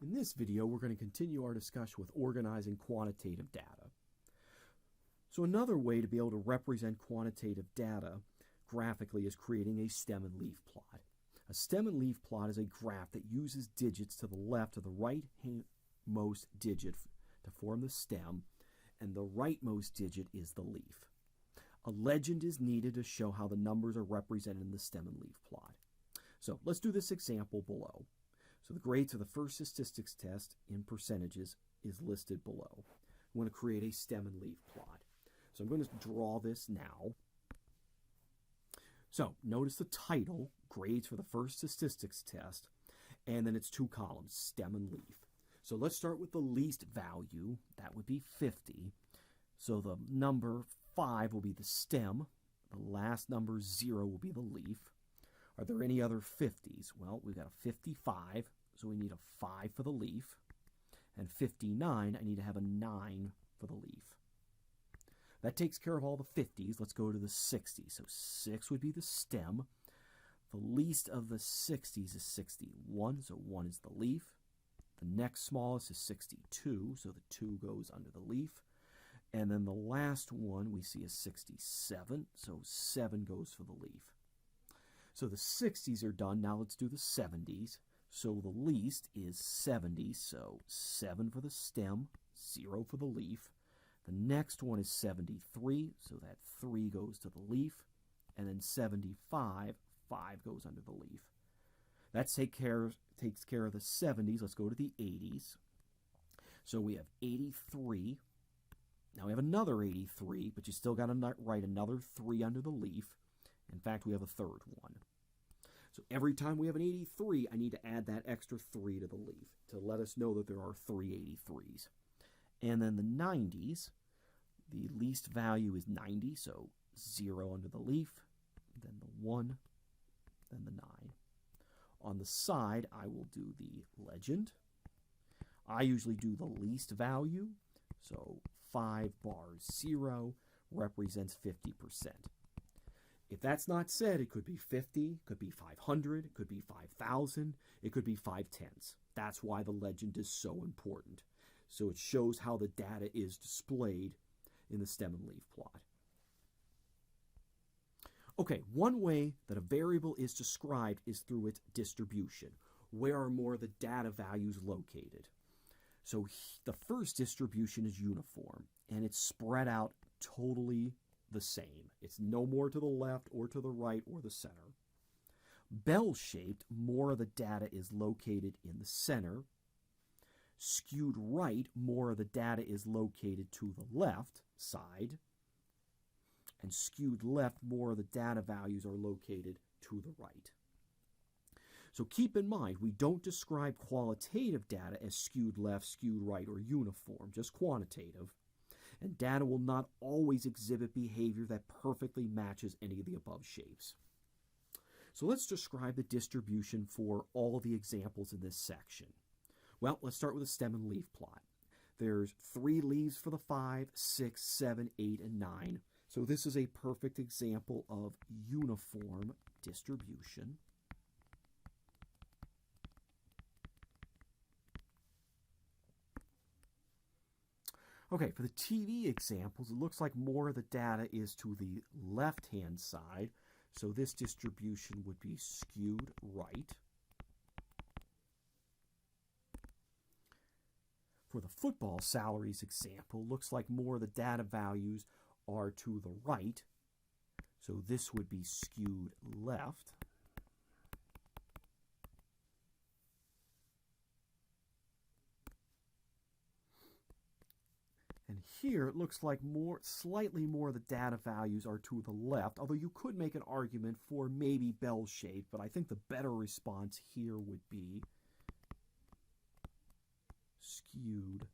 In this video, we're going to continue our discussion with organizing quantitative data. So another way to be able to represent quantitative data graphically is creating a stem and leaf plot. A stem and leaf plot is a graph that uses digits to the left of the rightmost digit to form the stem, and the rightmost digit is the leaf. A legend is needed to show how the numbers are represented in the stem and leaf plot. So let's do this example below. So the grades for the first statistics test in percentages is listed below. I'm going to create a stem and leaf plot. So I'm going to draw this now. So notice the title, grades for the first statistics test, and then it's two columns, stem and leaf. So let's start with the least value. That would be 50. So the number 5 will be the stem. The last number 0 will be the leaf. Are there any other 50s? Well, we've got a 55, so we need a 5 for the leaf. And 59, I need to have a 9 for the leaf. That takes care of all the 50s. Let's go to the 60s. So 6 would be the stem. The least of the 60s is 61, so 1 is the leaf. The next smallest is 62, so the 2 goes under the leaf. And then the last one we see is 67, so 7 goes for the leaf. So the 60s are done. Now let's do the 70s. So the least is 70, so 7 for the stem, 0 for the leaf. The next one is 73, so that 3 goes to the leaf. And then 75, 5 goes under the leaf. That takes care of the 70s. Let's go to the 80s. So we have 83. Now we have another 83, but you still got to write another 3 under the leaf. In fact, we have a third one. So every time we have an 83, I need to add that extra 3 to the leaf to let us know that there are 3 83s. And then the 90s, the least value is 90, so 0 under the leaf, then the 1, then the 9. On the side, I will do the legend. I usually do the least value, so 5 bars 0 represents 50%. If that's not said, it could be 50, it could be 500, it could be 5,000, it could be 5/10. That's why the legend is so important. So it shows how the data is displayed in the stem and leaf plot. Okay, one way that a variable is described is through its distribution. Where are more of the data values located? So the first distribution is uniform, and it's spread out totally the same. It's no more to the left or to the right or the center. Bell-shaped, more of the data is located in the center. Skewed right, more of the data is located to the left side. And skewed left, more of the data values are located to the right. So keep in mind, we don't describe qualitative data as skewed left, skewed right, or uniform, just quantitative. And data will not always exhibit behavior that perfectly matches any of the above shapes. So let's describe the distribution for all of the examples in this section. Well, let's start with a stem and leaf plot. There's 3 leaves for the 5, 6, 7, 8, and 9. So this is a perfect example of uniform distribution. Okay, for the TV examples, it looks like more of the data is to the left-hand side, so this distribution would be skewed right. For the football salaries example, looks like more of the data values are to the right, so this would be skewed left. And here it looks like slightly more of the data values are to the left, although you could make an argument for maybe bell-shaped, but I think the better response here would be skewed